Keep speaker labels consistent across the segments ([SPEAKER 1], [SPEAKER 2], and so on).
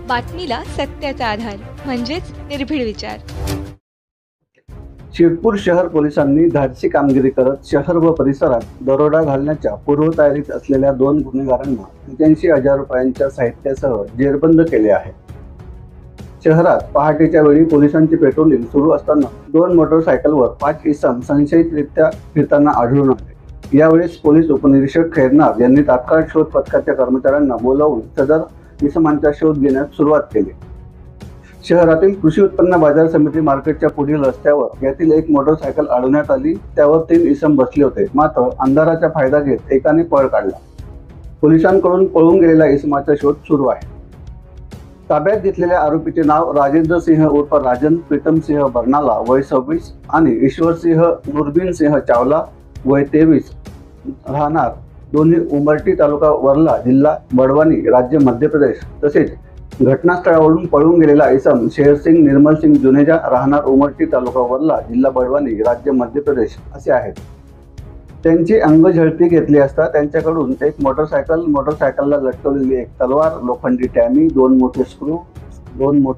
[SPEAKER 1] बातमीला सत्याचा आधार म्हणजेच निर्भीड विचार।
[SPEAKER 2] शिरपूर शहर पोलिसांनी धाडसी कामगिरी करत शहर व परिसरात दरोडा घालण्याच्या पूर्वतयारीत असलेल्या 2 गुन्हेगारांना 85,000 रुपयांच्या साहित्यासह जेरबंद केले आहे। शहरात पहाटेच्या वेळी पोलिसांची पेट्रोलिंग सुरू असताना 2 मोटरसायकलवर 5 इसम संशयितरित्या फिरताना आढळून आले। यावेळेस पोलीस उपनिरीक्षक खैरनार यांनी तात्काळ शोध पथकाच्या कर्मचाऱ्यांना बोलावून सदर इसमांचा शोध घेण्यास सुरुवात केली। शहरातील कृषी उत्पन्न बाजार समिती मार्केटच्या पुढील रस्त्यावर यातील एक मोटरसायकल अडवण्यात आली। त्यावर 3 इसम बसले होते, मात्र अंधाराचा फायदा घेत एकाने पळ काढला। पोलिसांकडून पळून गेलेल्या इसमाचा शोध सुरू आहे। ताब्यात घेतलेल्या आरोपीचे नाव राजेंद्र सिंह उर्फ राजन प्रीतम सिंह बर्नाला वय 26 आणि ईश्वर सिंह नुरबीन सिंह चावला वय 23 राहणार दोन्ही उमरटी तालुका वर्ला जिल्हा बडवानी राज्य मध्य प्रदेश तसेच घटनास्थळावरून पळून गेलेला इसम शेरसिंग निर्मल सिंग जुनेजा राहणार उमरटी तालुका वर्ला जिल्हा बडवानी राज्य मध्य प्रदेश असे आहेत। त्यांची अंगझडती घेतली असता त्यांच्याकडून एक मोटरसायकलला लटकवलेली एक तलवार, लोखंडी टॅमी, 2 मोठे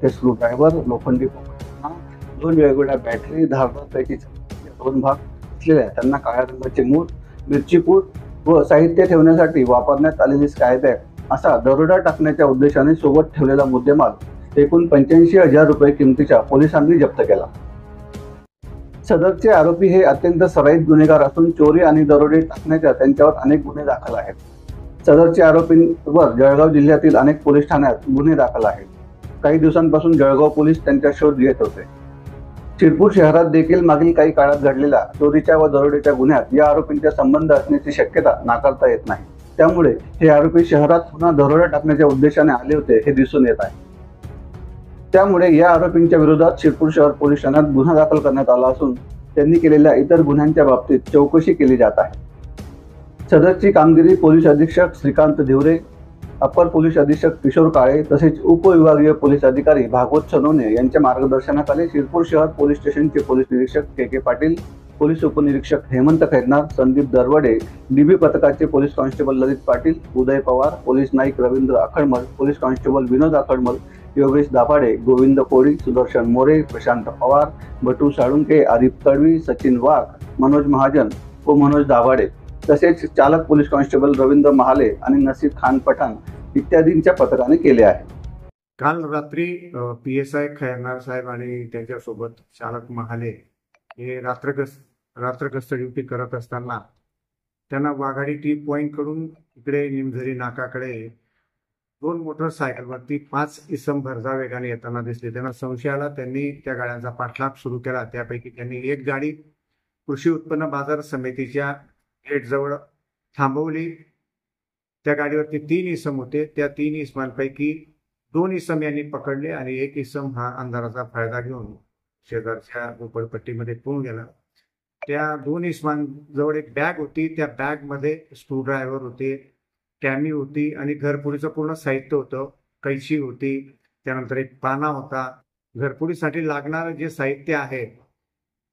[SPEAKER 2] स्क्रू ड्रायव्हर, लोखंडी 2 वेगवेगळ्या बॅटरी, धारदारपैकी 2 भाग असलेल्या त्यांना काळ्या रंगाचे मूठ, मिरची पूड व साहित्य ठेवण्यासाठी वापरण्यात आलेली स्काय बॅग असा दरोडा टाकण्याच्या उद्देशाने सोबत ठेवलेला मुद्देमाल एकूण 85,000 रुपये किमतीच्या पोलिसांनी जप्त केला। सदरचे आरोपी हे अत्यंत सराईत गुन्हेगार असून चोरी आणि दरोडे टाकण्याच्या त्यांच्यावर अनेक गुन्हे दाखल आहेत। सदरच्या आरोपींवर जळगाव जिल्ह्यातील अनेक पोलीस ठाण्यात गुन्हे दाखल आहेत। काही दिवसांपासून जळगाव पोलीस त्यांचा शोध घेत होते। शिरपूर शहरात देखील मागील काही काळात घडलेल्या चोरीच्या व दरोडेच्या गुन्ह्यात या आरोपींचा संबंध असण्याची शक्यता नाकारता येत नाही। त्यामुळे हे आरोपी शहरात पुन्हा दरोडा टाकण्याच्या उद्देशाने आले होते हे दिसून येत आहे। त्यामुळे या आरोपींच्या विरोधात शिरपूर शहर पोलीस ठाण्यात गुन्हा दाखल करण्यात आला असून त्यांनी केलेल्या इतर गुन्ह्यांच्या बाबतीत चौकशी केली जात आहे। सदरची कामगिरी पोलीस अधीक्षक श्रीकांत धिवरे, अपर पोलीस अधीक्षक किशोर काळे तसेच उपविभागीय पोलीस अधिकारी भागवत सोनवणे यांच्या मार्गदर्शनाखाली शिरपूर शहर पोलीस स्टेशनचे पोलीस निरीक्षक के पाटील, पोलीस उपनिरीक्षक हेमंत खैरनार, संदीप दरवडे, डीबी पथकाचे police constable Lalit Patil, Uday Pawar, police Naik Ravindra Akhadmal, police constable Vinod Akhadmal, Yogesh Dabhade, Govind Koli, Sudarshan More, Prashant Pawar, Batu Salunke, Arif Tadvi, Sachin Wagh, Manoj Mahajan व मनोज दाभाडे तसेच चालक पोलीस कॉन्स्टेबल रवींद्र महाले आणि नसीर खान पठाण इत्यादींच्या पथकाने केले आहे।
[SPEAKER 3] काल रात्री PSI खैरनार साहेब आणि त्यांच्यासोबत चालक महाले हे रात्रगस्त ड्युटी करत असताना त्यांना वाघाडी टी पॉइंट कडून इकडे निमझरी नाकाकडे 2 मोटरसायकलवरती 5 इसम भरधाव वेगाने येताना दिसले। त्यांना संशय आला, त्यांनी त्या गाड्यांचा पाठलाग सुरू केला। त्यापैकी त्यांनी एक गाडी कृषी उत्पन्न बाजार समितीच्या गेटजवळ थांबवली। त्या गाडीवरती 3 इसम होते। त्या 3 इसमांपैकी 2 इसम यांनी पकडले आणि एक इसम हा अंधाराचा फायदा घेऊन शेजारच्या झोपडपट्टीमध्ये पळून गेला। त्या 2 इसमांजवळ एक बॅग होती, त्या बॅग मध्ये स्क्रूड्रायव्हर होते, टॅमी होती आणि घरफोडीचं पूर्ण साहित्य होतं, कैची होती, त्यानंतर एक पाना होता, घरफोडीसाठी लागणारं जे साहित्य आहे,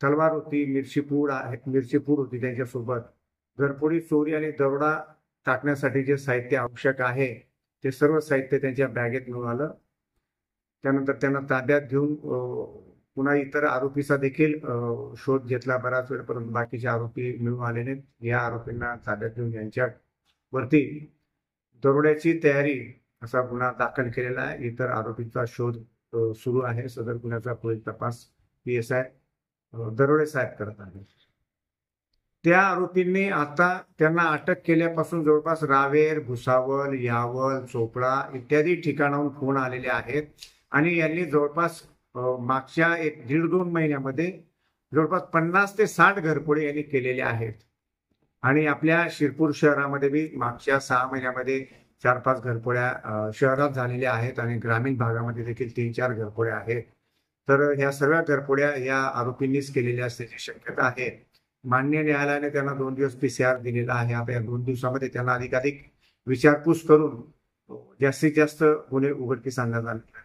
[SPEAKER 3] तलवार होती, मिरची पूड होती त्यांच्यासोबत। घरफोडी, चोरी आणि दरोडा टाकण्यासाठी जे साहित्य आवश्यक आहे ते सर्व साहित्य त्यांच्या बॅगेत मिळून आलं। त्यानंतर त्यांना ताब्यात घेऊन पुन्हा इतर आरोपीचा देखील शोध घेतला बराच वेळ, परंतु बाकीचे आरोपी मिळून आले नाहीत। या आरोपींना ताब्यात घेऊन यांच्यावरती दरोड्याची तयारी असा गुन्हा दाखल केलेला आहे। इतर आरोपीचा शोध सुरू आहे। सदर गुन्ह्याचा पुढील तपास PSI दरोडे साहेब करत आहेत। त्या आरोपींनी आता त्यांना अटक केल्यापासून जवळपास रावेर, भुसावळ, यावल, चोपडा इत्यादी ठिकाणाहून फोन आलेले आहेत आणि यांनी जवळपास मागच्या 1-1.5-2 महिन्यामध्ये जवळपास 50 ते 60 घरफोडी यांनी केलेले आहेत। आणि आपल्या शिरपूर शहरामध्ये बी मागच्या 6 महिन्यामध्ये 4-5 घरफोड्या शहरात झालेल्या आहेत आणि ग्रामीण भागामध्ये देखील 3-4 घरफोड्या आहेत। तर ह्या सर्व घरफोड्या या आरोपींनीच केलेल्या असल्याची शक्यता आहे। माननीय न्यायालयाने त्यांना 2 दिवस PCR दिलेला आहे। आता या 2 दिवसामध्ये त्यांना अधिकाधिक विचारपूस करून जास्तीत जास्त गुन्हे उघडकीस आणण्यात आले।